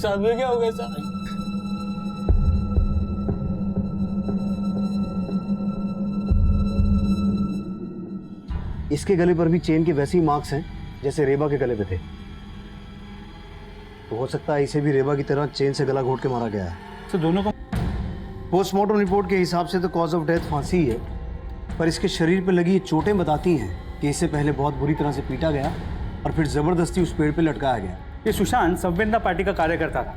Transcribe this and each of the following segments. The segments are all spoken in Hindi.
साहब ये क्या हो गया साहब? इसके गले पर भी चेन के वैसे ही मार्क्स हैं जैसे रेबा के गले पे थे। तो हो सकता है इसे भी रेबा की तरह चेन से गला घोट के मारा गया है। तो दोनों को पोस्टमार्टम रिपोर्ट के हिसाब से तो कॉज ऑफ डेथ फांसी ही है, पर इसके शरीर पर लगी ये चोटें बताती हैं कि इससे पहले बहुत बुरी तरह से पीटा गया और फिर जबरदस्ती उस पेड़ पे लटकाया गया। ये सुशांत संवेदना पार्टी का कार्यकर्ता था।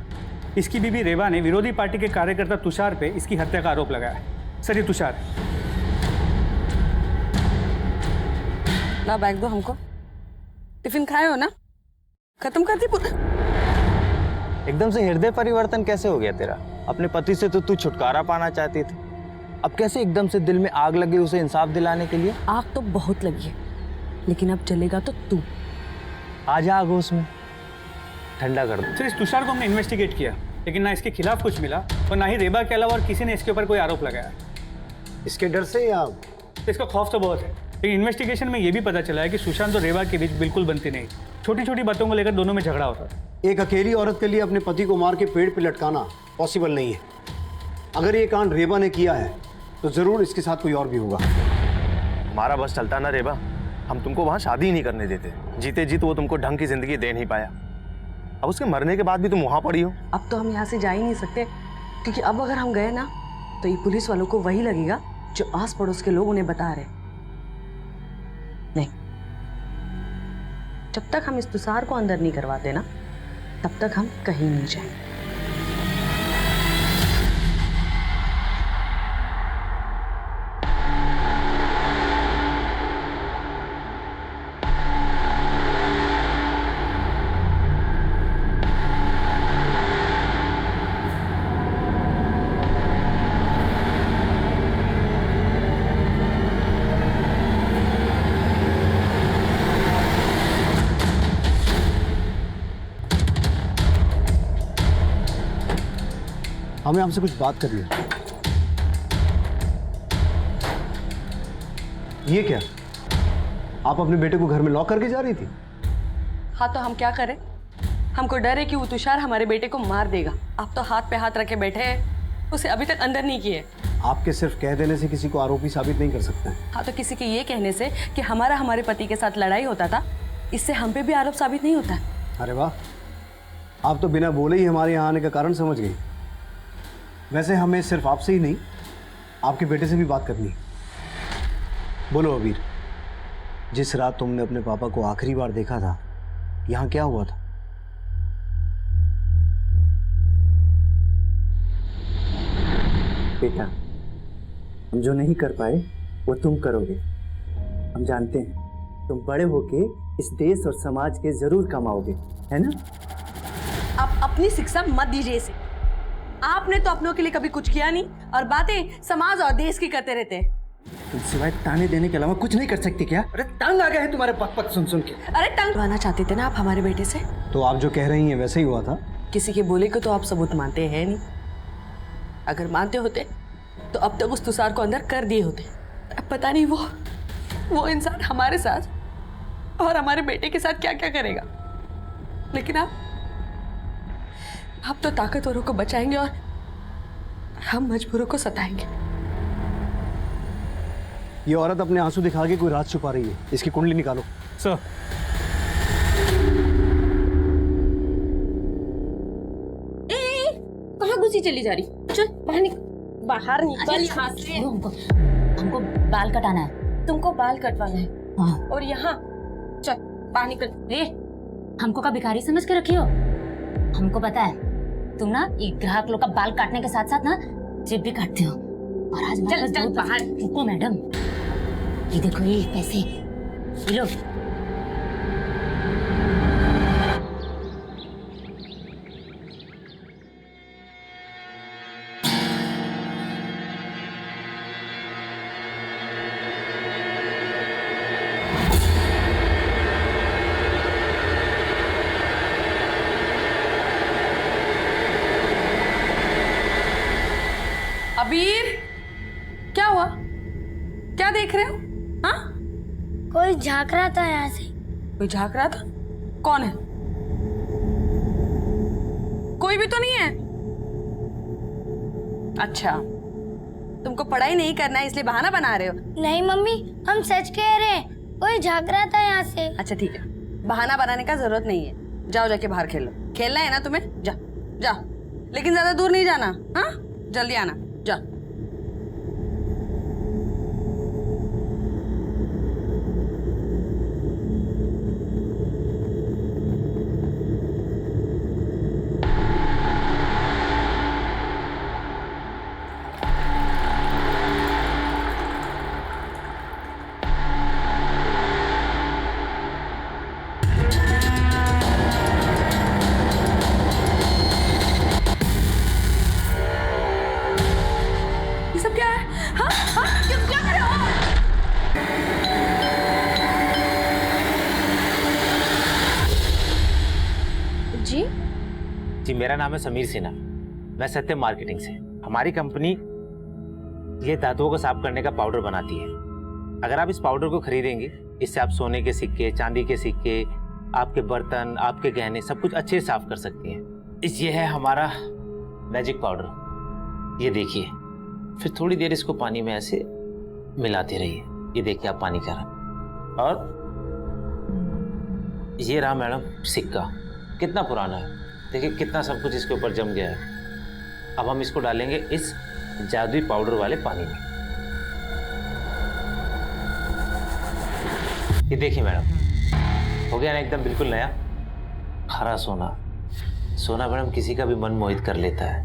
इसकी बीबी रेबा ने विरोधी पार्टी के कार्यकर्ता तुषार पे इसकी हत्या का आरोप लगाया है। सर ये तुषार। ला बैग दो हमको। टिफिन खाए हो ना? खत्म कर दी पूरा। एकदम से हृदय परिवर्तन कैसे हो गया तेरा? अपने पति से तो तू छुटकारा पाना चाहती थी, अब कैसे एकदम से दिल में आग लगी उसे इंसाफ दिलाने के लिए? आग तो बहुत लगी है, लेकिन अब जलेगा तो तू। आजा आग उसमें, ठंडा कर दो। सर इस तुषार को हमने इन्वेस्टिगेट किया, लेकिन ना इसके खिलाफ कुछ मिला और ना ही रेबा के अलावा और किसी ने इसके ऊपर कोई आरोप लगाया। इसके डर से या तो इसका खौफ तो बहुत है, लेकिन इन्वेस्टिगेशन में ये भी पता चला है कि सुशांत और रेबा के बीच बिल्कुल बनती नहीं। छोटी छोटी बातों को लेकर दोनों में झगड़ा होता है। एक अकेली औरत के लिए अपने पति को मार के पेड़ पे लटकाना पॉसिबल नहीं है। अगर ये कांड रेबा ने किया है तो जरूर इसके साथ कोई और भी होगा। हमारा बस चलता ना रेबा, हम तुमको वहां शादी ही नहीं करने देते। जीते जीत वो तुमको ढंग की जिंदगी दे नहीं पाया, अब उसके मरने के बाद भी तुम वहां पड़ी हो। अब तो हम यहाँ से जा ही नहीं सकते, क्योंकि अब अगर हम गए ना तो ये पुलिस वालों को वही लगेगा जो आस पड़ोस के लोग उन्हें बता रहे। नहीं, जब तक हम इस तुषार को अंदर नहीं करवाते ना, तब तक हम कहीं नहीं जाएंगे। हमें आपसे कुछ बात करनी है। ये क्या, आप अपने बेटे को घर में लॉक करके जा रही थी? हाँ तो हम क्या करें? हमको डर है कि वो तुषार हमारे बेटे को मार देगा। आप तो हाथ पे हाथ रखे बैठे हैं, उसे अभी तक अंदर नहीं किए। आपके सिर्फ कह देने से किसी को आरोपी साबित नहीं कर सकते हैं। हाँ तो किसी के ये कहने से कि हमारे पति के साथ लड़ाई होता था, इससे हम पे भी आरोप साबित नहीं होता। अरे वाह, आप तो बिना बोले ही हमारे यहाँ आने का कारण समझ गई। वैसे हमें सिर्फ आपसे ही नहीं, आपके बेटे से भी बात करनी है। बोलो अबीर, जिस रात तुमने अपने पापा को आखिरी बार देखा था, यहाँ क्या हुआ था? बेटा, हम जो नहीं कर पाए वो तुम करोगे। हम जानते हैं तुम बड़े होके इस देश और समाज के जरूर कमाओगे, है ना? आप अपनी शिक्षा मत दीजिए इसे। आपने तो अपनों के लिए कभी कुछ किया नहीं और बातें समाज और देश की करते रहते हैं। तुम सिवाय ताने देने के अलावा कुछ नहीं कर सकते क्या? अरे तंग आ गए हैं तुम्हारे पक पक सुन सुन के। अरे तंग आना चाहते थे ना आप हमारे बेटे से? तो आप जो कह रही हैं वैसे ही हुआ था? किसी के बोले को तो आप सबूत मानते हैं नहीं। अगर मानते होते तो अब तक उस तुषार को अंदर कर दिए होते। अब पता नहीं वो इंसान हमारे साथ और हमारे बेटे के साथ क्या क्या करेगा। लेकिन आप तो ताकतवरों को बचाएंगे और हम मजबूरों को सताएंगे। ये औरत अपने आंसू दिखा के कोई राज छुपा रही है। इसकी कुंडली निकालो। सर कहाँ घुसी चली जा रही? चल बाहर निकल यहाँ से। हमको बाल कटाना है। तुमको बाल कटवाना है? हाँ। और यहाँ चल बाहर निकल। हमको का भिखारी समझ के रखी हो? हमको पता है तुम ना ये ग्राहक लोग का बाल काटने के साथ साथ ना जेब भी काटते हो। और आज चल बाहर। रुको मैडम, ये देखो ये पैसे, ये लो। अबीर, क्या हुआ? क्या देख रहे हो? हाँ? कोई झांक रहा था यहाँ से। कोई झांक रहा था? कौन है? कोई कोई भी तो नहीं है। अच्छा, तुमको पढ़ाई नहीं करना है इसलिए बहाना बना रहे हो। नहीं मम्मी, हम सच कह रहे हैं, कोई झांक रहा था यहाँ से। अच्छा ठीक है, बहाना बनाने का जरूरत नहीं है। जाओ जाके बाहर खेलो। खेलना है ना तुम्हें, जा जा, लेकिन ज्यादा दूर नहीं जाना। हाँ, जल्दी आना, जा। ये सब क्या है? हाँ हाँ, क्या कर रहे हो? जी जी, मेरा नाम है समीर सिन्हा। मैं सत्यम मार्केटिंग से। हमारी कंपनी ये धातुओं को साफ करने का पाउडर बनाती है। अगर आप इस पाउडर को खरीदेंगे, इससे आप सोने के सिक्के, चांदी के सिक्के, आपके बर्तन, आपके गहने सब कुछ अच्छे से साफ कर सकती हैं। ये है हमारा मैजिक पाउडर। ये देखिए, फिर थोड़ी देर इसको पानी में ऐसे मिलाते रहिए। ये देखिए आप पानी कर, और ये रहा मैडम सिक्का। कितना पुराना है, देखिए कितना सब कुछ इसके ऊपर जम गया है। अब हम इसको डालेंगे इस जादुई पाउडर वाले पानी में। ये देखिए मैडम, हो गया ना एकदम बिल्कुल नया हरा सोना। सोना मैडम किसी का भी मन मोहित कर लेता है।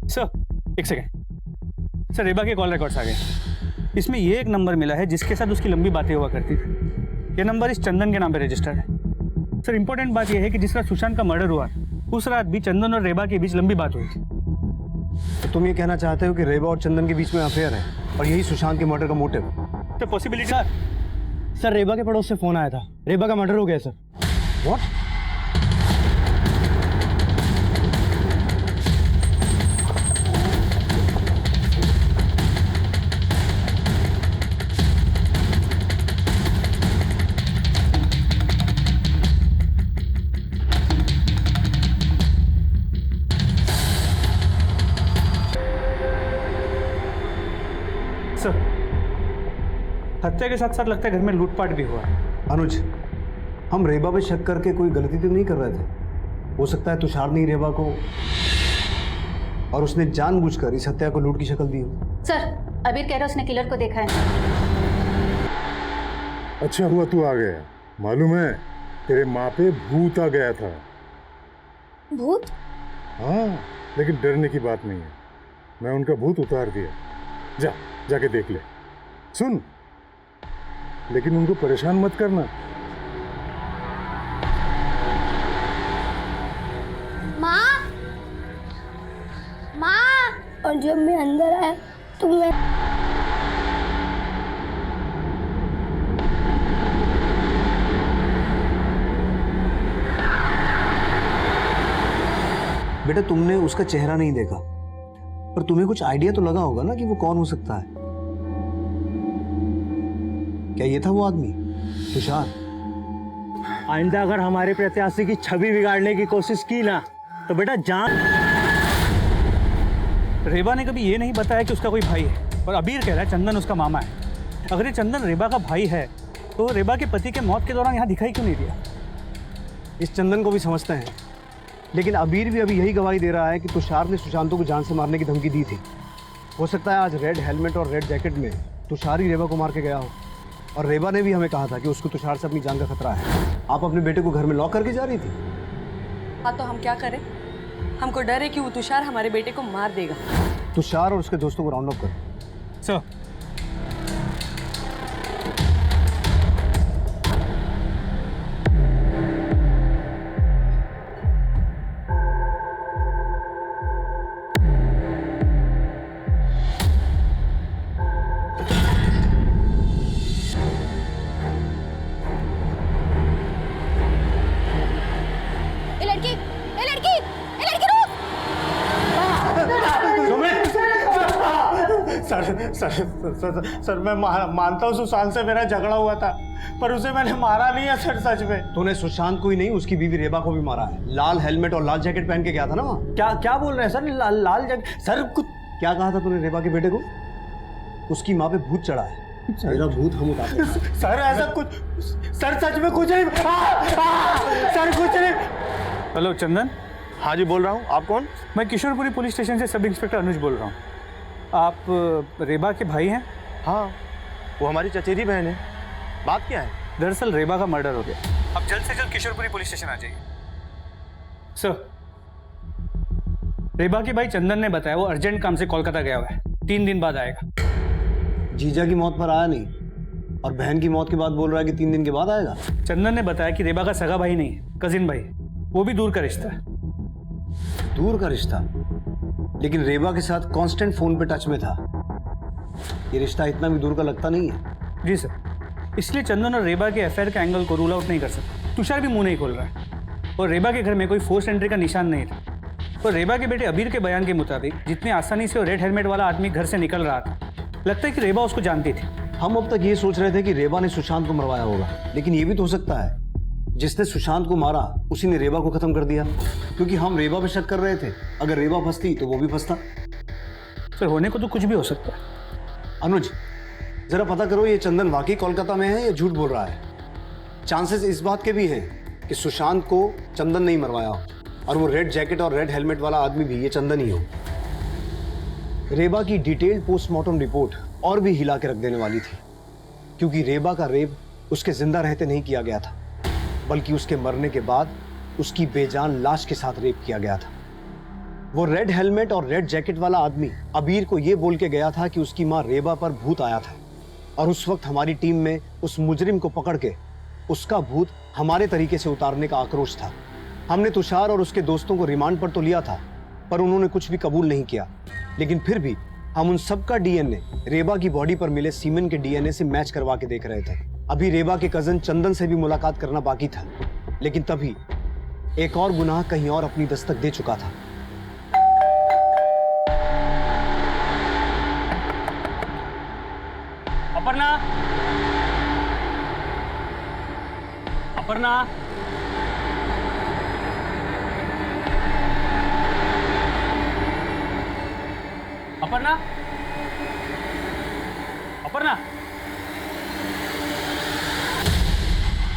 सर एक सेकंड सर, रेबा के कॉल रिकॉर्ड्स आ गए। इसमें ये एक नंबर मिला है जिसके साथ उसकी लंबी बातें हुआ करती थी। ये नंबर इस चंदन के नाम पे रजिस्टर्ड है। सर इंपॉर्टेंट बात यह है कि जिस रात सुशांत का मर्डर हुआ उस रात भी चंदन और रेबा के बीच लंबी बात हुई थी। तो तुम ये कहना चाहते हो कि रेबा और चंदन के बीच में अफेयर है और यही सुशांत के मर्डर का मोटिव? तो पॉसिबिलिटी सर रेबा के पड़ोस से फोन आया था, रेबा का मर्डर हो गया सर। व्हाट? सर हत्या के साथ साथ लगता है घर में लूटपाट भी हुआ है। अनुज, हम रेबा पे शक करके कोई गलती तो नहीं कर रहे थे। हो सकता है तुषार ने ही रेबा को, और उसने जानबूझकर इस हत्या को लूट की शक्ल दी हो। सर अबीर कह रहा उसने किलर को देखा है। अच्छा हुआ तू आ गया। मालूम है तेरे माँ पे भूत आ गया था। भूत? हाँ, लेकिन डरने की बात नहीं है। मैं उनका भूत उतार दिया। जा जाके देख ले। सुन, लेकिन उनको परेशान मत करना। माँ, माँ। और जब मैं अंदर आया तो मैं बेटा तुमने उसका चेहरा नहीं देखा, पर तुम्हें कुछ आइडिया तो लगा होगा ना कि वो कौन हो सकता है। क्या ये था वो आदमी, तुषार? आइंदा अगर हमारे प्रत्याशी की छवि बिगाड़ने की कोशिश की ना तो बेटा जान। रेबा ने कभी ये नहीं बताया कि उसका कोई भाई है, और अबीर कह रहा है चंदन उसका मामा है। अगर ये चंदन रेबा का भाई है तो रेबा के पति के मौत के दौरान यहाँ दिखाई क्यों नहीं दिया? इस चंदन को भी समझते हैं, लेकिन अबीर भी अभी यही गवाही दे रहा है कि तुषार ने सुशांतों को जान से मारने की धमकी दी थी। हो सकता है आज रेड हेलमेट और रेड जैकेट में तुषार ही रेबा को मार के गया हो। और रेबा ने भी हमें कहा था कि उसको तुषार से अपनी जान का खतरा है। आप अपने बेटे को घर में लॉक करके जा रही थी। हाँ तो हम क्या करें? हमको डर है कि वो तुषार हमारे बेटे को मार देगा। तुषार और उसके दोस्तों को राउंड अप कर। Sir sir sir sir, sir मैं मानता हूँ सुशांत से मेरा झगड़ा हुआ था, पर उसे मैंने मारा नहीं है सर, सच में। तूने सुशांत को ही नहीं, उसकी बीवी रेबा को भी मारा है। लाल हेलमेट और लाल जैकेट पहन के गया था ना वहाँ। क्या क्या बोल रहे हैं सर? लाल जैकेट सर? कुछ क्या कहा था तूने रेबा के बेटे को? उसकी माँ पे भूत चढ़ा है। मेरा भूत हम उतारते हैं। सर ऐसा कुछ, सर सच में कुछ नहीं। सर कुछ नहीं। हेलो चंदन। हाँ जी, बोल रहा हूँ। आप कौन? मैं किशोरपुरी पुलिस स्टेशन से सब इंस्पेक्टर अनुज बोल रहा हूँ। आप रेबा के भाई हैं? हाँ, वो हमारी चचेरी बहन है। बात क्या है? दरअसल रेबा का मर्डर हो गया। अब जल्द से जल्द किशोरपुरी पुलिस स्टेशन आ जाइए। सर, रेबा के भाई चंदन ने बताया वो अर्जेंट काम से कोलकाता गया हुआ है, 3 दिन बाद आएगा। जीजा की मौत पर आया नहीं और बहन की मौत के बाद बोल रहा है कि 3 दिन के बाद आएगा। चंदन ने बताया कि रेबा का सगा भाई नहीं है, कजिन भाई, वो भी दूर का रिश्ता है। दूर का रिश्ता? लेकिन रेबा के साथ कांस्टेंट फोन पे टच में था। ये रिश्ता इतना भी दूर का लगता नहीं है। जी सर, इसलिए चंदन और रेबा के अफेयर के एंगल को रूल आउट नहीं कर सकते। तुषार भी मुंह नहीं खोल रहा है और रेबा के घर में कोई फोर्स एंट्री का निशान नहीं था। और रेबा के बेटे अबीर के बयान के मुताबिक जितनी आसानी से वो रेड हेलमेट वाला आदमी घर से निकल रहा था, लगता है कि रेबा उसको जानती थी। हम अब तक ये सोच रहे थे कि रेबा ने सुशांत को मरवाया होगा, लेकिन ये भी तो हो सकता है जिसने सुशांत को मारा उसी ने रेबा को खत्म कर दिया, क्योंकि हम रेबा पे शक कर रहे थे। अगर रेबा फंसती तो वो भी फंसता। सर, होने को तो कुछ भी हो सकता है। अनुज, जरा पता करो ये चंदन वाकई कोलकाता में है या झूठ बोल रहा है। चांसेस इस बात के भी हैं कि सुशांत को चंदन नहीं मरवाया हो और वो रेड जैकेट और रेड हेलमेट वाला आदमी भी ये चंदन ही हो। रेबा की डिटेल्ड पोस्टमार्टम रिपोर्ट और भी हिला के रख देने वाली थी, क्योंकि रेबा का रेप उसके जिंदा रहते नहीं किया गया था, बल्कि उसके मरने के बाद उसकी बेजान लाश के साथ रेप किया गया था। वो रेड हेलमेट और रेड जैकेट वाला आदमी अबीर को ये बोल के गया था कि उसकी माँ रेबा पर भूत आया था, और उस वक्त हमारी टीम में उस मुजरिम को पकड़ के उसका भूत हमारे तरीके से उतारने का आक्रोश था। हमने तुषार और उसके दोस्तों को रिमांड पर तो लिया था, पर उन्होंने कुछ भी कबूल नहीं किया। लेकिन फिर भी हम उन सबका डीएनए रेबा की बॉडी पर मिले सीमेन के डीएनए से मैच करवा के देख रहे थे। अभी रेबा के कजन चंदन से भी मुलाकात करना बाकी था, लेकिन तभी एक और गुनाह कहीं और अपनी दस्तक दे चुका था। अपर्णा, अपर्णा, अपर्णा, अपर्णा,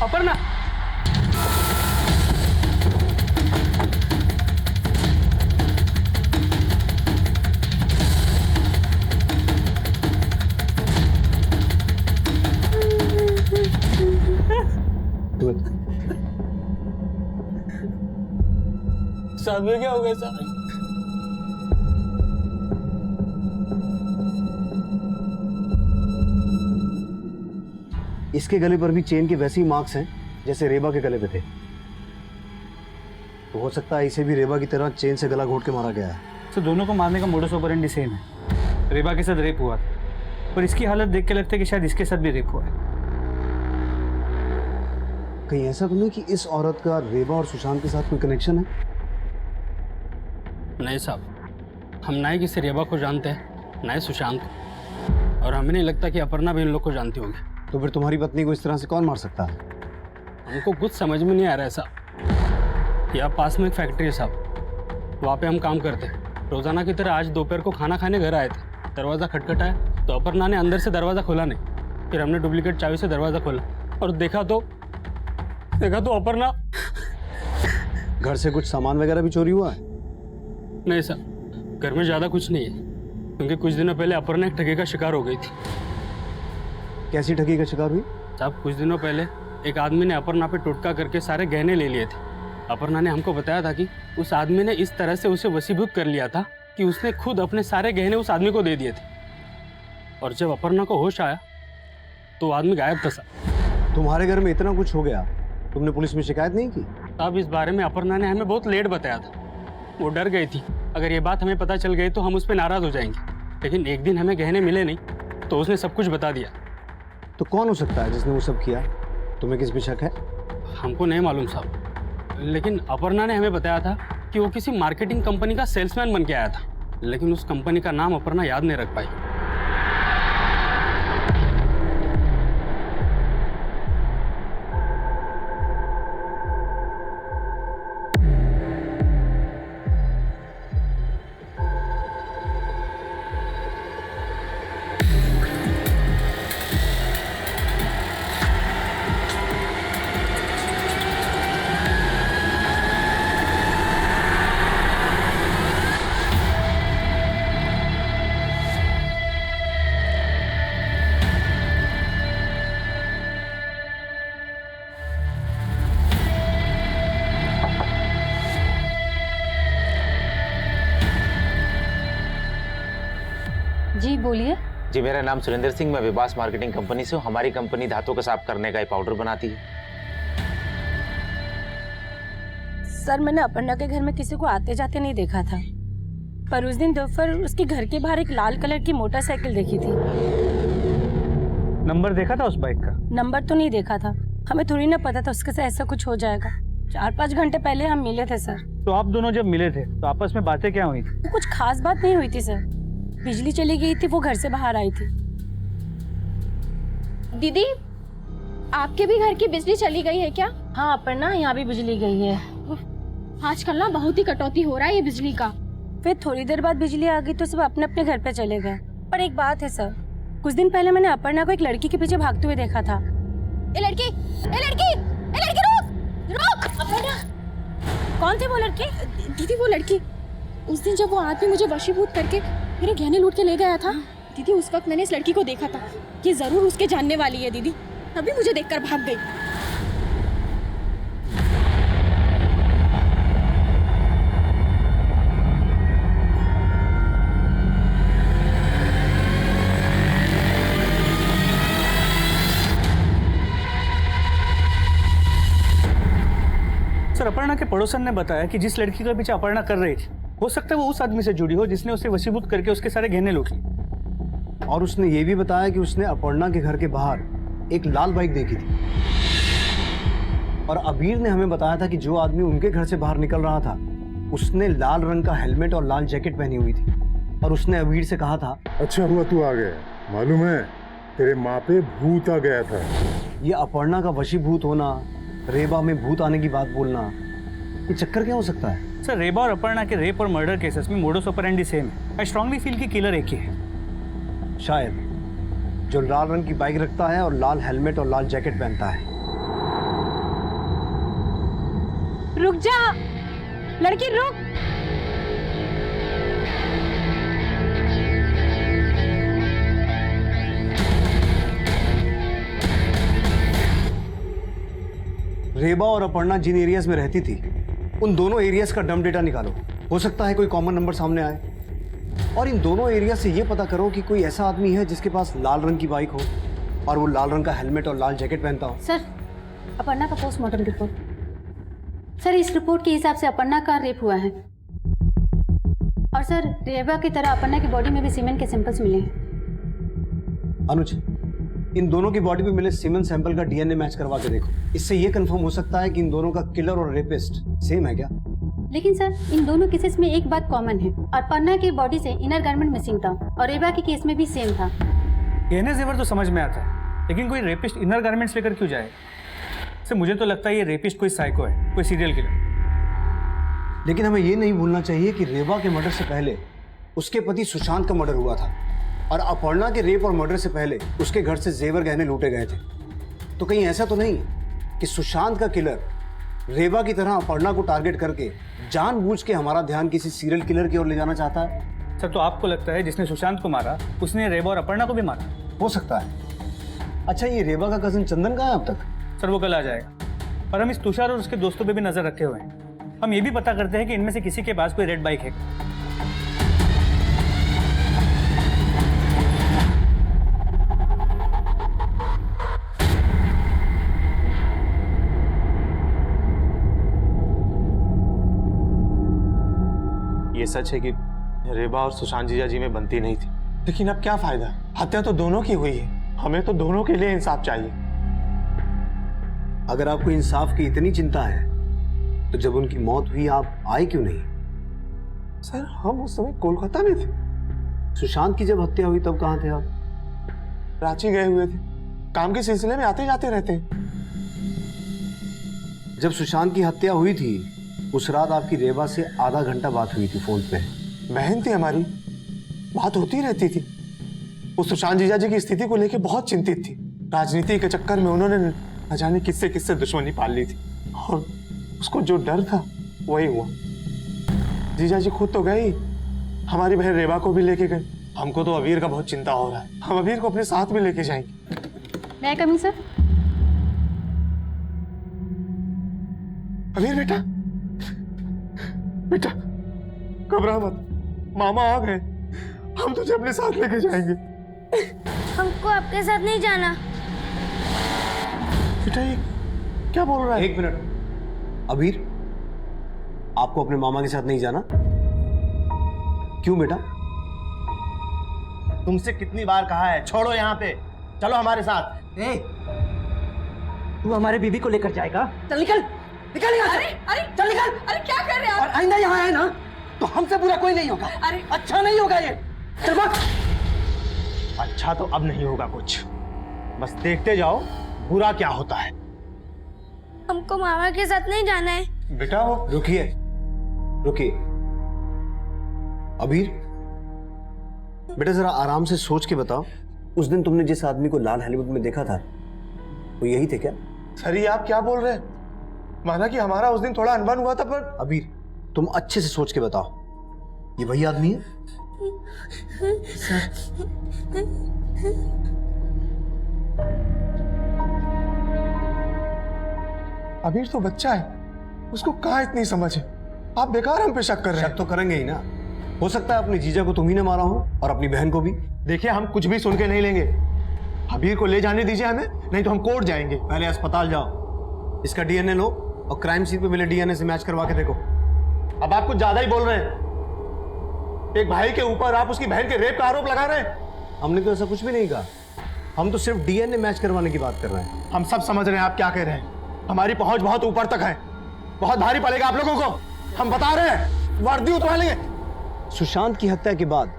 अपर्णा। साहब, ये क्या हो गया साहब? इसके गले पर भी चेन के वैसे ही मार्क्स हैं जैसे रेबा के गले पे थे। तो हो सकता है इसे भी रेबा की तरह चेन से गला घोट के मारा गया है। तो दोनों को मारने का मोडस ऑपरेंडी सेम है। रेबा के साथ रेप हुआ था और इसकी हालत देख के लगता है कि शायद इसके साथ भी रेप हुआ है। कहीं ऐसा तो नहीं कि इस औरत का रेबा और सुशांत के साथ कोई कनेक्शन है? नहीं साहब, हम ना ही किसी रेबा को जानते हैं, ना ही सुशांत, और हमें नहीं लगता कि अपर्णा भी इन लोग को जानती होगी। तो फिर तुम्हारी पत्नी को इस तरह से कौन मार सकता है? हमको कुछ समझ में नहीं आ रहा है साहब। यहाँ पास में एक फैक्ट्री है साहब, वहाँ पे हम काम करते हैं। रोजाना की तरह आज दोपहर को खाना खाने घर आए थे। दरवाज़ा खटखटाया तो अपर्णा ने अंदर से दरवाज़ा खोला नहीं। फिर हमने डुप्लीकेट चाबी से दरवाज़ा खोला और देखा तो अपर्णा। घर से कुछ सामान वगैरह भी चोरी हुआ है? नहीं सर, घर में ज़्यादा कुछ नहीं है, क्योंकि कुछ दिनों पहले अपर्णा एक ठगी का शिकार हो गई थी। कैसी ठगी का शिकार हुई? साहब, कुछ दिनों पहले एक आदमी ने अपर्णा पे टोटका करके सारे गहने ले लिए थे। अपर्णा ने हमको बताया था कि उस आदमी ने इस तरह से उसे वशीभूत कर लिया था कि उसने खुद अपने सारे गहने उस आदमी को दे दिए थे, और जब अपर्णा को होश आया तो आदमी गायब था साहब। तुम्हारे घर में इतना कुछ हो गया, तुमने पुलिस में शिकायत नहीं की? साहब, इस बारे में अपर्णा ने हमें बहुत लेट बताया था। वो डर गई थी अगर ये बात हमें पता चल गई तो हम उस पर नाराज़ हो जाएंगे। लेकिन एक दिन हमें गहने मिले नहीं तो उसने सब कुछ बता दिया। तो कौन हो सकता है जिसने वो सब किया? तुम्हें किस पे शक है? हमको नहीं मालूम साहब, लेकिन अपर्णा ने हमें बताया था कि वो किसी मार्केटिंग कंपनी का सेल्समैन बन के आया था, लेकिन उस कंपनी का नाम अपर्णा याद नहीं रख पाई। जी बोलिए। जी मेरा नाम सुरेंद्र सिंह, मैं विबास मार्केटिंग कंपनी से हूँ। हमारी कंपनी धातुओं को साफ करने का एक पाउडर बनाती है। सर मैंने अपर्णा के घर में किसी को आते जाते नहीं देखा था, पर उस दिन दोपहर उसके घर के बाहर एक लाल कलर की मोटरसाइकिल देखी थी। नंबर देखा था उस बाइक का? नंबर तो नहीं देखा था, हमें थोड़ी ना पता था उसके साथ ऐसा कुछ हो जाएगा। 4-5 घंटे पहले हम मिले थे सर। तो आप दोनों जब मिले थे तो आपस में बातें क्या हुई थी? कुछ खास बात नहीं हुई थी सर, बिजली चली गई थी, वो घर से बाहर आई थी। दीदी आपके भी घर की बिजली चली गई है क्या? हाँ अपर्णा, यहाँ भी बिजली गई है। आजकल ना बहुत ही कटौती हो रहा है ये बिजली का। फिर थोड़ी देर बाद बिजली आ गई तो सब अपने अपने घर पे चले गए। पर एक बात है सर, कुछ दिन पहले मैंने अपर्णा को एक लड़की के पीछे भागते हुए देखा था। ए लड़की रुक रुक। अपर्णा कौन थी वो लड़की? दीदी वो लड़की, उस दिन जब वो आदमी मुझे वशीभूत करके मेरे गहने लूट के ले गया था दीदी, उस वक्त मैंने इस लड़की को देखा था। ये जरूर उसके जानने वाली है दीदी, तभी मुझे देखकर भाग गई। सर अपर्णा के पड़ोसन ने बताया कि जिस लड़की का पीछे अपर्णा कर रही थी, हो सकता है वो उस आदमी से जुड़ी हो जिसने उसे वशीभूत करके उसके सारे गहने लूट लिए। और उसने ये भी बताया कि उसने अपर्णा के घर के बाहर एक लाल बाइक देखी थी। और अबीर ने हमें बताया था कि जो आदमी उनके घर से बाहर निकल रहा था उसने लाल रंग का हेलमेट और लाल जैकेट पहनी हुई थी। और उसने अबीर से कहा था, अच्छा हुआ तू आ गया, मालूम है तेरे माँ पे भूत आ गया था। ये अपर्णा का वशीभूत होना, रेबा में भूत आने की बात बोलना, ये चक्कर क्या हो सकता है? सर रेबा और अपर्णा के रेप और मर्डर केसेस में मोडस ऑपरेंडी सेम है। आई स्ट्रांगली फील कि किलर एक ही है। शायद जो लाल रंग की बाइक रखता है और लाल हेलमेट और लाल जैकेट पहनता है। रुक जा लड़की, रुक। रेबा और अपर्णा जिन एरियाज में रहती थी उन दोनों एरियाज का डम डेटा निकालो। हो सकता है कोई कॉमन नंबर सामने आए। और इन दोनों एरिया से ये पता करो कि कोई ऐसा आदमी है जिसके पास लाल रंग की बाइक हो और वो लाल रंग का हेलमेट और लाल जैकेट पहनता हो। सर अपर्णा का पोस्टमार्टम रिपोर्ट। सर इस रिपोर्ट के हिसाब से अपर्णा का रेप हुआ है। और सर रेबा की तरह अपर्णा की बॉडी में भी सीमेंट के सैंपल्स मिले हैं। अनुज, इन दोनों की बॉडी पे मिले सीमेन सैंपल का डीएनए मैच करवा के देखो। इससे ये कंफर्म हो सकता है कि इन दोनों का किलर और रेपिस्ट सेम है क्या? लेकिन सर इन दोनों केसेस में एक बात कॉमन है, अपर्णा की बॉडी से इनर गारमेंट मिसिंग था और रेबा के केस में भी सेम था। गहने जेवर तो समझ में आता है, लेकिन कोई रेपिस्ट इनर गारमेंट्स लेकर क्यों जाए? सर मुझे तो लगता है ये रेपिस्ट कोई साइको है, कोई सीरियल किलर। लेकिन हमें ये नहीं भूलना चाहिए कि रेबा के मर्डर से पहले उसके पति सुशांत का मर्डर हुआ था और अपर्णा के रेप और मर्डर से पहले उसके घर से जेवर गहने लूटे गए थे। तो कहीं ऐसा तो नहीं कि सुशांत का किलर रेबा की तरह अपर्णा को टारगेट करके जानबूझ के हमारा ध्यान किसी सीरियल किलर की ओर ले जाना चाहता है? सर तो आपको लगता है जिसने सुशांत को मारा उसने रेबा और अपर्णा को भी मारा? हो सकता है। अच्छा, ये रेबा का कजन चंदन कहाँ है अब तक? सर वो कल आ जाएगा। और हम इस तुषार और उसके दोस्तों पे भी नजर रखे हुए हैं। हम ये भी पता करते हैं कि इनमें से किसी के पास कोई रेड बाइक है। ये सच है कि रेबा और सुशांत जीजा जी में बनती नहीं थी, लेकिन अब क्या फायदा, हत्या तो दोनों की हुई है। हमें तो दोनों के लिए इंसाफ चाहिए। अगर आपको इंसाफ की इतनी चिंता है तो जब उनकी मौत हुई आप आए क्यों नहीं? सर हम उस समय कोलकाता में थे। सुशांत की जब हत्या हुई तब कहाँ थे आप? रांची गए हुए थे, काम के सिलसिले में आते जाते रहते हैं। जब सुशांत की हत्या हुई थी उस रात आपकी रेबा से आधा घंटा बात हुई थी फोन पे। बहन थी हमारी, बात होती रहती थी। वो सुशांत जीजा जी की स्थिति को लेकर बहुत चिंतित थी। राजनीति के चक्कर में उन्होंने न जाने किससे किससे दुश्मनी पाल ली थी और उसको जो डर था वही हुआ। जीजा जी खुद तो गए, हमारी बहन रेबा को भी लेके गए। हमको तो अबीर का बहुत चिंता हो रहा है। हम अबीर को अपने साथ में लेके जाएंगे। मैं आई कमिंग सर? अबीर बेटा, बेटा घबरा मत, मामा आ गए। हम तुझे अपने साथ लेके जाएंगे। हमको आपके साथ नहीं जाना। बेटा ये क्या बोल रहा है? एक मिनट अबीर, आपको अपने मामा के साथ नहीं जाना? क्यों बेटा? तुमसे कितनी बार कहा है छोड़ो यहाँ पे, चलो हमारे साथ। ए, तू हमारे बीबी को लेकर जाएगा? चल निकल निकल यहाँ से। अरे चल निकल। अरे क्या कर रहे हैं और आप? आइंदा यहाँ आए ना तो हमसे बुरा कोई नहीं होगा। अरे अच्छा नहीं होगा ये। चल भाग। अच्छा तो अब नहीं होगा कुछ, बस देखते जाओ बुरा क्या होता है। हमको मामा के साथ नहीं जाना है। बेटा वो रुकिए रुकिए अबीर, बेटा जरा आराम से सोच के बताओ, उस दिन तुमने जिस आदमी को लाल हेलमेट में देखा था वो यही थे क्या? सर ये आप क्या बोल रहे हैं? माना कि हमारा उस दिन थोड़ा अनबन हुआ था, पर अबीर तुम अच्छे से सोच के बताओ, ये वही आदमी है? अबीर तो बच्चा है, उसको कहाँ इतनी समझ है? आप बेकार हम पे शक कर रहे हैं। शक तो करेंगे ही ना। हो सकता है अपनी जीजा को तुम ही ने मारा हो और अपनी बहन को भी। देखिए हम कुछ भी सुन के नहीं लेंगे, अबीर को ले जाने दीजिए हमें, नहीं तो हम कोर्ट जाएंगे। पहले अस्पताल जाओ, इसका डीएनए लो और क्राइम सीन पे मिले डीएनए से मैच करवा के देखो। अब आप कुछ ज्यादा ही बोल रहे हैं। एक भाई के ऊपर आप उसकी बहन के रेप का आरोप लगा रहे हैं। हमने तो ऐसा कुछ भी नहीं कहा, हम तो सिर्फ डीएनए मैच करवाने की बात कर रहे हैं। हम सब समझ रहे हैं आप क्या कह रहे हैं, हमारी पहुंच बहुत ऊपर तक है, बहुत भारी पड़ेगा आप लोगों को, हम बता रहे हैं, वर्दी उतरा लेंगे। सुशांत की हत्या के बाद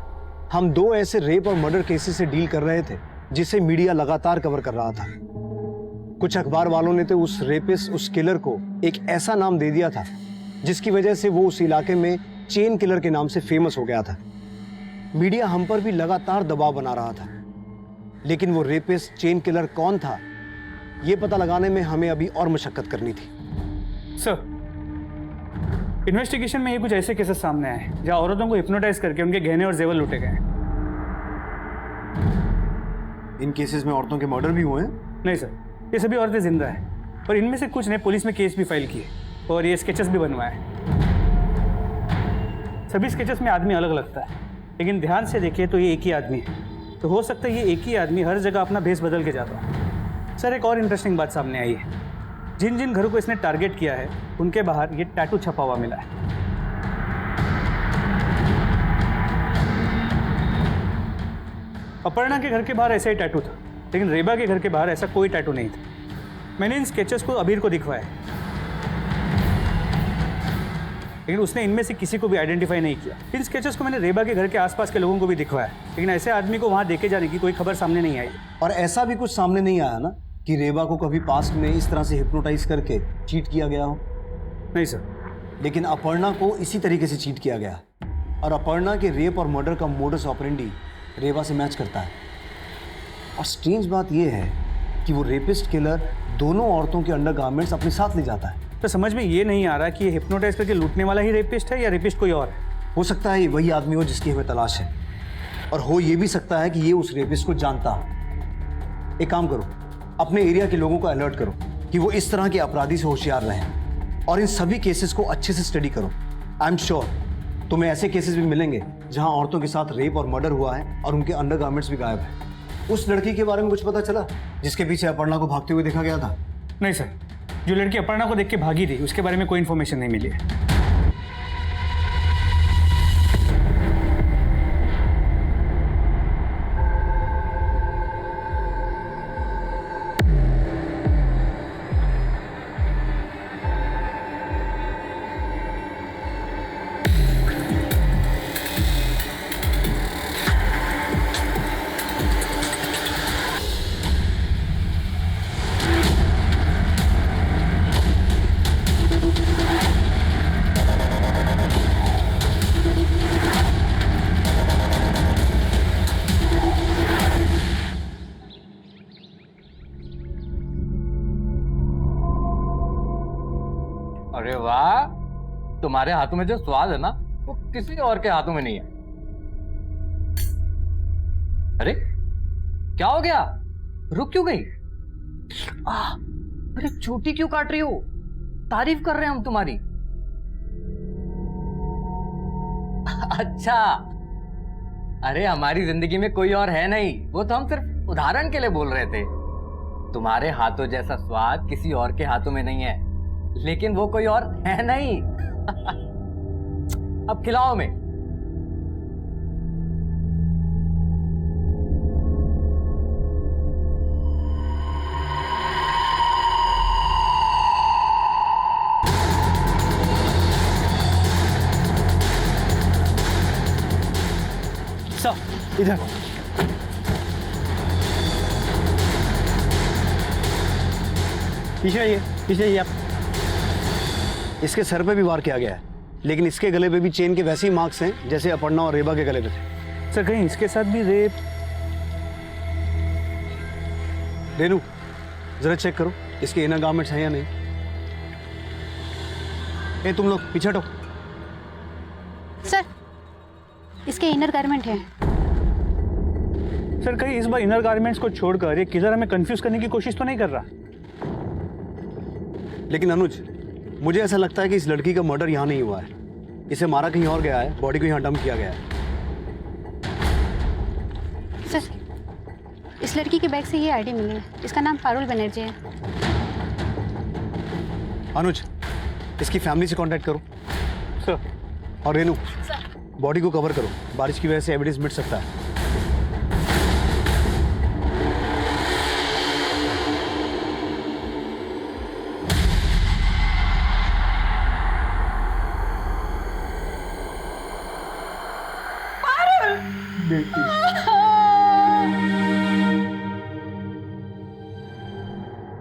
हम 2 ऐसे रेप और मर्डर केसेस से डील कर रहे थे जिसे मीडिया लगातार कवर कर रहा था। कुछ अखबार वालों ने तो उस रेपिस्ट, उस किलर को एक ऐसा नाम दे दिया था जिसकी वजह से वो उस इलाके में चेन किलर के नाम से फेमस हो गया था। मीडिया हम पर भी लगातार दबाव बना रहा था, लेकिन वो रेपिस्ट, चेन किलर कौन था ये पता लगाने में हमें अभी और मशक्कत करनी थी। सर, इन्वेस्टिगेशन में ये कुछ ऐसे केसेस सामने आए जहां औरतों को हिप्नोटाइज करके उनके गहने और जेवर लूटे गए। इन केसेस में औरतों के मर्डर भी हुए हैं? नहीं सर, ये सभी औरतें जिंदा हैं और इनमें से कुछ ने पुलिस में केस भी फाइल किए और ये स्केचेस भी बनवाए। सभी स्केचेस में आदमी अलग लगता है, लेकिन ध्यान से देखिए तो ये एक ही आदमी है। तो हो सकता है ये एक ही आदमी हर जगह अपना भेष बदल के जाता है। सर, एक और इंटरेस्टिंग बात सामने आई है, जिन जिन घरों को इसने टारगेट किया है उनके बाहर ये टैटू छपा हुआ मिला है। अपर्णा के घर के बाहर ऐसा ही टैटू था, लेकिन रेबा के घर के बाहर ऐसा कोई टैटू नहीं था। मैंने इन स्केचेस को अबीर को दिखवाया, लेकिन उसने इनमें से किसी को भी आइडेंटिफाई नहीं किया। इन स्केचेस को मैंने रेबा के घर के आसपास के लोगों को भी दिखवाया, लेकिन ऐसे आदमी को वहां देखे जाने की कोई खबर सामने नहीं आई। और ऐसा भी कुछ सामने नहीं आया ना कि रेबा को कभी पास्ट में इस तरह से हिप्नोटाइज करके चीट किया गया हो? नहीं सर, लेकिन अपर्णा को इसी तरीके से चीट किया गया और अपर्णा के रेप और मर्डर का मोडस ऑपरेंडी रेबा से मैच करता है। और स्ट्रेंज बात यह है कि वो रेपिस्ट किलर दोनों औरतों के अंडरगारमेंट्स अपने साथ ले जाता है। तो समझ में ये नहीं आ रहा कि ये हिप्नोटाइज करके लूटने वाला ही रेपिस्ट है या रेपिस्ट कोई और है। हो सकता है ये वही आदमी हो जिसकी हमें तलाश है, और हो ये भी सकता है कि ये उस रेपिस्ट को जानता हो। एक काम करो, अपने एरिया के लोगों को अलर्ट करो कि वो इस तरह के अपराधी से होशियार रहें और इन सभी केसेस को अच्छे से स्टडी करो। आई एम श्योर तुम्हें ऐसे केसेस भी मिलेंगे जहां औरतों के साथ रेप और मर्डर हुआ है और उनके अंडरगारमेंट्स भी गायब है। उस लड़की के बारे में कुछ पता चला जिसके पीछे अपर्णा को भागते हुए देखा गया था? नहीं सर, जो लड़की अपर्णा को देख के भागी थी उसके बारे में कोई इन्फॉर्मेशन नहीं मिली है। अरे वाह, तुम्हारे हाथों में जो स्वाद है ना वो किसी और के हाथों में नहीं है। अरे क्या हो गया, रुक क्यों गई? अरे चोटी क्यों काट रही हो? तारीफ कर रहे हैं हम तुम्हारी। अच्छा अरे हमारी जिंदगी में कोई और है नहीं, वो तो हम सिर्फ उदाहरण के लिए बोल रहे थे। तुम्हारे हाथों जैसा स्वाद किसी और के हाथों में नहीं है, लेकिन वो कोई और है नहीं। अब खिलाओ में। सर इधर। पीछे आइए, पीछे आइए आप। इसके सर पे भी वार किया गया है, लेकिन इसके गले पे भी चेन के वैसे ही मार्क्स हैं जैसे अपर्णा और रेबा के गले पे थे। सर कहीं इसके साथ भी रेप? रेनू जरा चेक करो इसके इनर गारमेंट्स हैं या नहीं। ए तुम लोग पीछे हटो। सर इसके इनर गारमेंट है। सर कहीं इस बार इनर गारमेंट्स को छोड़कर ये किधर हमें कंफ्यूज करने की कोशिश तो नहीं कर रहा? लेकिन अनुज, मुझे ऐसा लगता है कि इस लड़की का मर्डर यहाँ नहीं हुआ है, इसे मारा कहीं और गया है, बॉडी को यहाँ डंप किया गया है। सर इस लड़की के बैग से ये आईडी मिली है, इसका नाम पारुल बनर्जी है। अनुज इसकी फैमिली से कांटेक्ट करो। सर। और रेनू बॉडी को कवर करो, बारिश की वजह से एविडेंस मिट सकता है।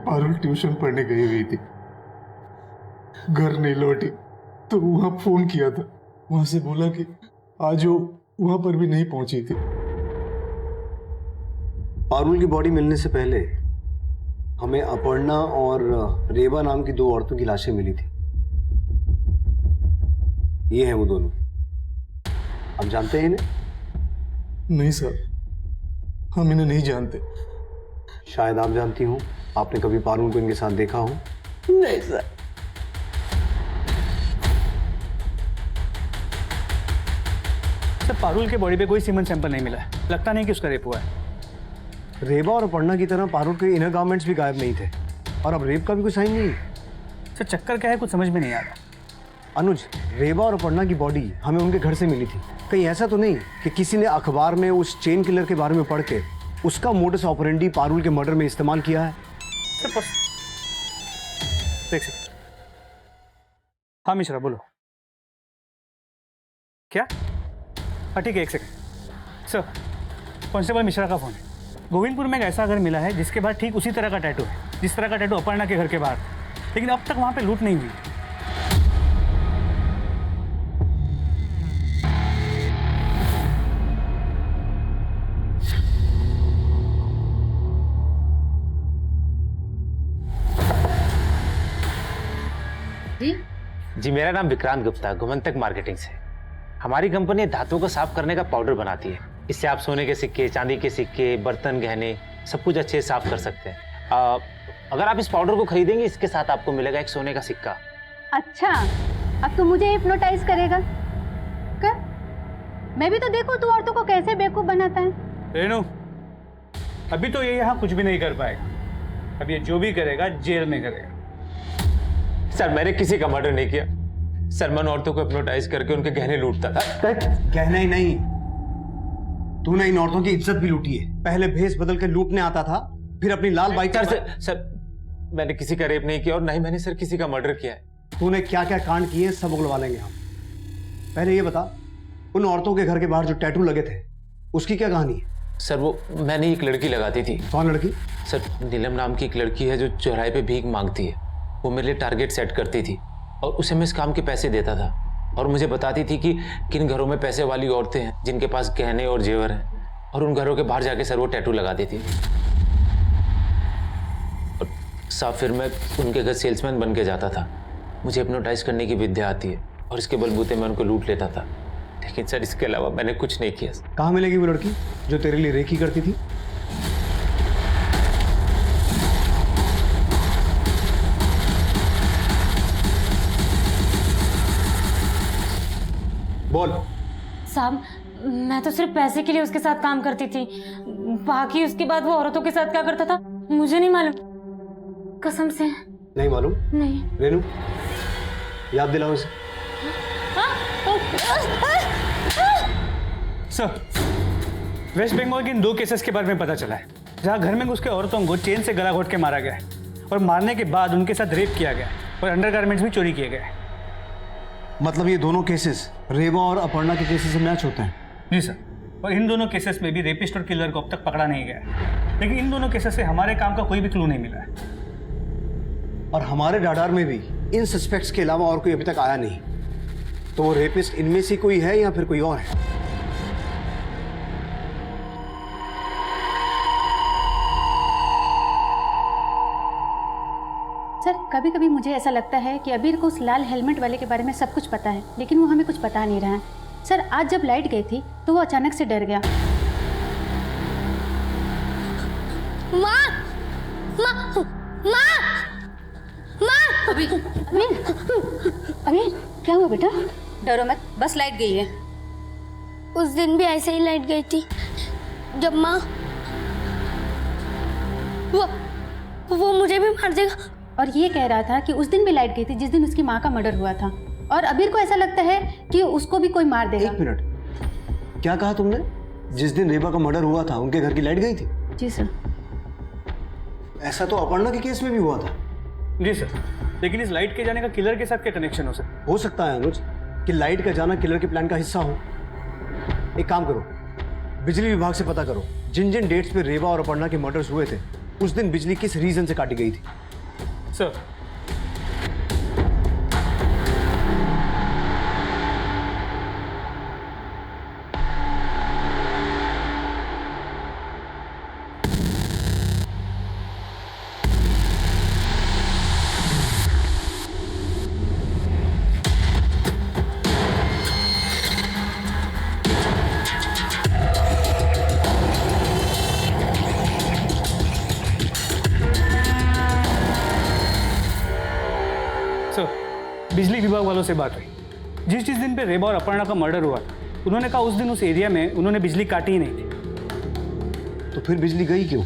पारुल ट्यूशन पढ़ने गई हुई थी, घर नहीं लौटी, तो वहां फोन किया था, वहां से बोला कि आज वो वहां पर भी नहीं पहुंची थी। पारुल की बॉडी मिलने से पहले हमें अपर्णा और रेबा नाम की 2 औरतों की लाशें मिली थी। ये हैं वो दोनों। आप जानते हैं इन्हें? नहीं सर, हम इन्हें नहीं जानते। शायद आप जानती हो, आपने कभी पारुल को इनके साथ देखा हो? नहीं सर। सर पारुल के बॉडी पे कोई सीमेंट सैंपल नहीं मिला है, लगता नहीं कि उसका रेप हुआ है। रेबा और अपर्णा की तरह पारुल के इनर गारमेंट्स भी गायब नहीं थे, और अब रेप का भी कोई साइन नहीं है। सर चक्कर क्या है कुछ समझ में नहीं आ रहा। अनुज, रेबा और अपर्णा की बॉडी हमें उनके घर से मिली थी। कहीं ऐसा तो नहीं कि किसी ने अखबार में उस चेन किलर के बारे में पढ़ के उसका मोडस ऑपरेंडी पारुल के मर्डर में इस्तेमाल किया है? सर देख सकते। हाँ मिश्रा बोलो। क्या? हाँ ठीक है, एक सेकंड। सर कांस्टेबल मिश्रा का फोन है। गोविंदपुर में एक ऐसा घर मिला है जिसके बाद ठीक उसी तरह का टैटू है जिस तरह का टैटू अपर्णा के घर के बाहर, लेकिन अब तक वहां पे लूट नहीं हुई। जी मेरा नाम विक्रांत गुप्ता, घुमंतक मार्केटिंग से। हमारी कंपनी धातुओं को साफ करने का पाउडर बनाती है। इससे आप सोने के सिक्के, चांदी के सिक्के, बर्तन, गहने सब कुछ अच्छे से साफ कर सकते हैं। अगर आप इस पाउडर को खरीदेंगे, इसके साथ आपको मिलेगा एक सोने का सिक्का। अच्छा, अब तो मुझे हिप्नोटाइज करेगा कर? मैं भी तो देखूं तू औरतों को कैसे बेवकूफ बनाता है। रेनू, अभी तो ये यहाँ कुछ भी नहीं कर पाएगा। अब ये जो भी करेगा जेल में करेगा। सर मैंने किसी का मर्डर नहीं किया सर, मैं औरतों को हिप्नोटाइज करके उनके गहने लूटता था। गहने ही नहीं, तूने इन औरतों की इज्जत भी लूटी है। पहले भेस बदल के लूटने आता था, फिर अपनी लाल बाइक। सर मैंने किसी का रेप नहीं किया और ना ही मैंने सर किसी का मर्डर किया है। तूने क्या क्या कांड किए सब उगलवा लेंगे हम। पहले ये बता, उन औरतों के घर के बाहर जो टैटू लगे थे उसकी क्या कहानी है? सर वो मैंने एक लड़की लगाती थी। कौन लड़की? सर नीलम नाम की एक लड़की है जो चौराहे पे भीख मांगती है। वो मेरे लिए टारगेट सेट करती थी और उसे मैं इस काम के पैसे देता था, और मुझे बताती थी कि किन घरों में पैसे वाली औरतें हैं जिनके पास गहने और जेवर हैं, और उन घरों के बाहर जाके सर वो टैटू लगा देती थी। और साफ फिर मैं उनके घर सेल्समैन बन के जाता था। मुझे हिप्नोटाइज करने की विद्या आती है और इसके बलबूते मैं उनको लूट लेता था। लेकिन सर इसके अलावा मैंने कुछ नहीं किया। कहाँ मिलेगी वो लड़की जो तेरे लिए रेकी करती थी? बोल। साहब मैं तो सिर्फ पैसे के लिए उसके साथ काम करती थी, बाकी उसके बाद वो औरतों के साथ क्या करता था मुझे नहीं मालूम, कसम से नहीं मालूम? नहीं। रेनू, याद दिलाओ इसे। सर, वेस्ट बंगाल के इन 2 केसेस के बारे में पता चला है जहां घर में घुस के औरतों को चेन से गला घोट के मारा गया है और मारने के बाद उनके साथ रेप किया गया और अंडरगारमेंट्स भी चोरी किए गए। मतलब ये दोनों केसेस रेबा और अपर्णा के केसेस से मैच होते हैं? जी सर, और इन दोनों केसेस में भी रेपिस्ट और किलर को अब तक पकड़ा नहीं गया है, लेकिन इन दोनों केसेस से हमारे काम का कोई भी क्लू नहीं मिला है। और हमारे राडार में भी इन सस्पेक्ट्स के अलावा और कोई अभी तक आया नहीं। तो वो रेपिस्ट इनमें से कोई है या फिर कोई और है? सर कभी कभी मुझे ऐसा लगता है कि अबीर को उस लाल हेलमेट वाले के बारे में सब कुछ पता है, लेकिन वो हमें कुछ बता नहीं रहा है। सर आज जब लाइट गई थी तो वो अचानक से डर गया। माँ, माँ, माँ, माँ। अबीर, अबीर क्या हुआ बेटा? डरो मत, बस लाइट गई है। उस दिन भी ऐसे ही लाइट गई थी जब माँ वो मुझे भी मार देगा। और ये कह रहा था कि उस दिन भी लाइट गई थी जिस दिन उसकी माँ का मर्डर हुआ था, और अबीर को ऐसा लगता है कि उसको भी कोई मार देगा। 1 मिनट, क्या कहा तुमने? जिस दिन रेबा का मर्डर हुआ था उनके घर की लाइट गई थी? जी सर। ऐसा तो अपर्णा के केस में भी हुआ था। जी सर, लेकिन इस लाइट के जाने का किलर के साथ क्या कनेक्शन हो सकता है अनुज कि लाइट का जाना किलर के प्लान का हिस्सा हो। एक काम करो, बिजली विभाग से पता करो जिन जिन डेट्स पे रेबा और अपर्णा के मर्डर्स हुए थे उस दिन बिजली किस रीजन से काटी गई थी। सर। बिजली विभाग वालों से बात हुई। जिस दिन पे रेबा और अपर्णा का मर्डर हुआ उन्होंने कहा उस दिन उस एरिया में उन्होंने बिजली काटी ही नहीं थी। तो फिर बिजली गई क्यों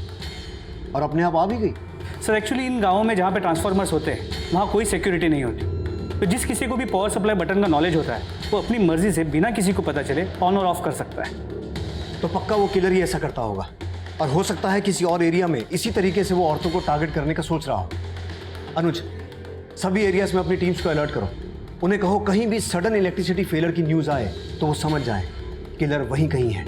और अपने आप आ भी गई? सर एक्चुअली इन गांवों में जहाँ पे ट्रांसफार्मर्स होते हैं वहाँ कोई सिक्योरिटी नहीं होती, तो जिस किसी को भी पावर सप्लाई बटन का नॉलेज होता है वो अपनी मर्जी से बिना किसी को पता चले ऑन और ऑफ कर सकता है। तो पक्का वो किलर ही ऐसा करता होगा, और हो सकता है किसी और एरिया में इसी तरीके से वो औरतों को टारगेट करने का सोच रहा हो। अनुज, सभी एरियाज में अपनी टीम्स को अलर्ट करो। उन्हें कहो कहीं भी सडन इलेक्ट्रिसिटी फेलियर की न्यूज़ आए तो वो समझ जाएं किलर वहीं कहीं है।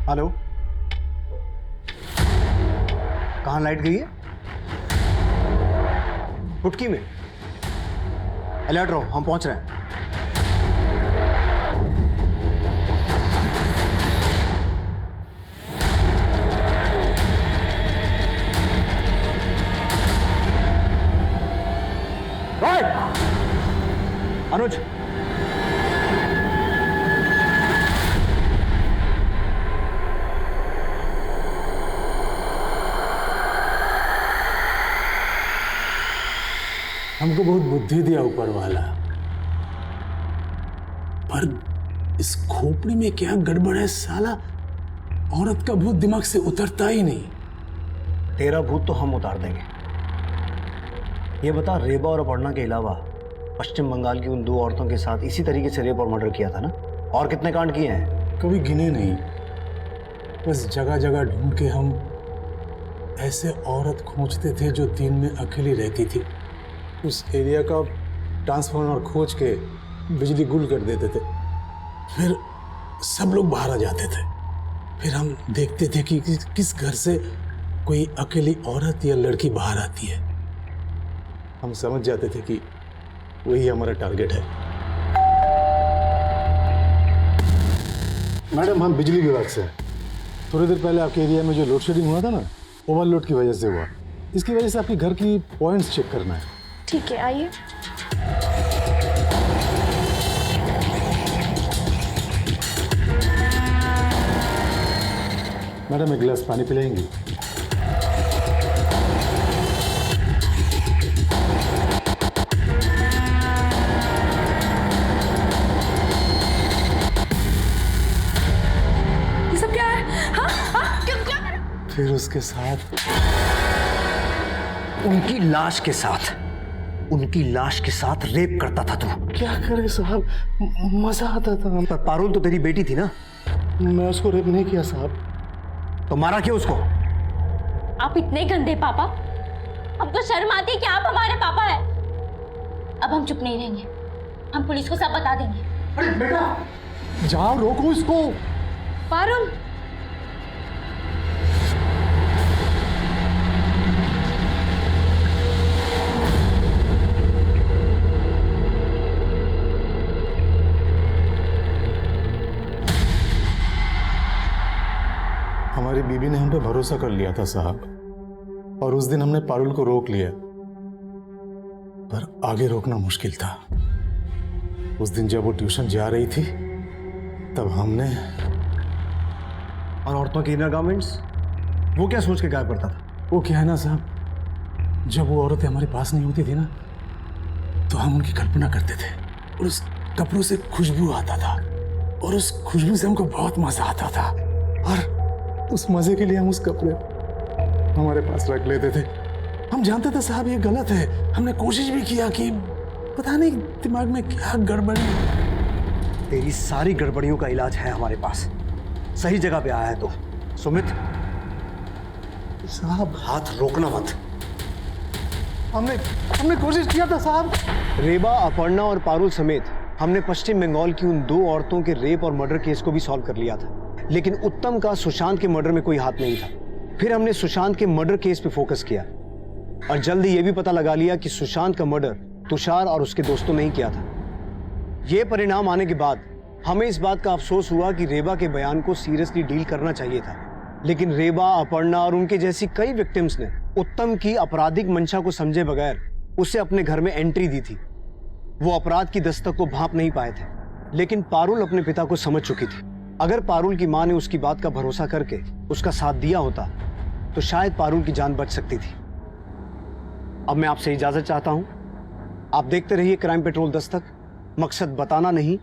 हेलो, कहाँ लाइट गई है? पुटकी में। अलर्ट रहो, हम पहुंच रहे हैं। राइट अनुज, हमको बहुत बुद्धि दिया ऊपर वाला, पर इस खोपड़ी में क्या गड़बड़ है साला? औरत का भूत दिमाग से उतरता ही नहीं। तेरा भूत तो हम उतार देंगे। ये बता, रेबा और अपर्णा के अलावा पश्चिम बंगाल की उन 2 औरतों के साथ इसी तरीके से रेप और मर्डर किया था ना? और कितने कांड किए हैं? कभी गिने नहीं, बस जगह जगह ढूंढ के हम ऐसे औरत खोजते थे जो दिन में अकेली रहती थी। उस एरिया का ट्रांसफार्मर खोज के बिजली गुल कर देते थे, फिर सब लोग बाहर आ जाते थे। फिर हम देखते थे कि किस घर से कोई अकेली औरत या लड़की बाहर आती है। हम समझ जाते थे कि वही हमारा टारगेट है। मैडम, हम बिजली विभाग से हैं। थोड़ी देर पहले आपके एरिया में जो लोड शेडिंग हुआ था ना, ओवरलोड की वजह से हुआ। इसकी वजह से आपके घर की पॉइंट्स चेक करना है। ठीक है, आइए। मैडम एक गिलास पानी पिलाएंगी? ये सब क्या है? हाँ हाँ क्यों क्या कर? फिर उसके साथ उनकी लाश के साथ रेप करता था तू। क्या करे साहब, मजा आता था। पर पारुल तो तेरी बेटी थी ना? मैं उसको रेप नहीं किया साहब। तो मारा क्यों उसको? आप इतने गंदे पापा, हमको शर्म आती है कि आप हमारे पापा हैं। अब हम चुप नहीं रहेंगे, हम पुलिस को सब बता देंगे। अरे बेटा जाओ, रोको इसको। पारुल, हमारी बीबी ने हम पे भरोसा कर लिया था साहब, और उस दिन हमने पारुल को रोक लिया, पर आगे रोकना मुश्किल था। उस दिन जब वो ट्यूशन जा रही थी तब हमने। और औरतों के इनर गारमेंट्स, वो क्या सोच के गायब करता था? वो क्या है ना साहब, जब वो औरतें हमारे पास नहीं होती थी ना, तो हम उनकी कल्पना करते थे और उस कपड़ों से खुशबू आता था, और उस खुशबू से हमको बहुत मजा आता था, और उस मजे के लिए हम उस कपड़े हमारे पास रख लेते थे। हम जानते थे साहब ये गलत है, हमने कोशिश भी किया कि पता नहीं दिमाग में क्या गड़बड़ी। तेरी सारी गड़बड़ियों का इलाज है हमारे पास, सही जगह पे आया है तो। सुमित साहब हाथ रोकना मत। हमने कोशिश किया था साहब। रेबा, अपर्णा और पारुल समेत हमने पश्चिम बंगाल की उन 2 औरतों के रेप और मर्डर केस को भी सॉल्व कर लिया था, लेकिन उत्तम का सुशांत के मर्डर में कोई हाथ नहीं था। फिर हमने सुशांत के मर्डर केस पे फोकस किया और जल्द ही यह भी पता लगा लिया कि सुशांत का मर्डर तुषार और उसके दोस्तों ने ही किया था। यह परिणाम आने के बाद हमें इस बात का अफसोस हुआ कि रेबा के बयान को सीरियसली डील करना चाहिए था, लेकिन रेबा, अपर्णा और उनके जैसी कई विक्टिम्स ने उत्तम की आपराधिक मंशा को समझे बगैर उसे अपने घर में एंट्री दी थी। वो अपराध की दस्तक को भांप नहीं पाए थे, लेकिन पारुल अपने पिता को समझ चुकी थी। अगर पारुल की मां ने उसकी बात का भरोसा करके उसका साथ दिया होता तो शायद पारुल की जान बच सकती थी। अब मैं आपसे इजाजत चाहता हूं। आप देखते रहिए क्राइम पेट्रोल दस्तक, मकसद बताना नहीं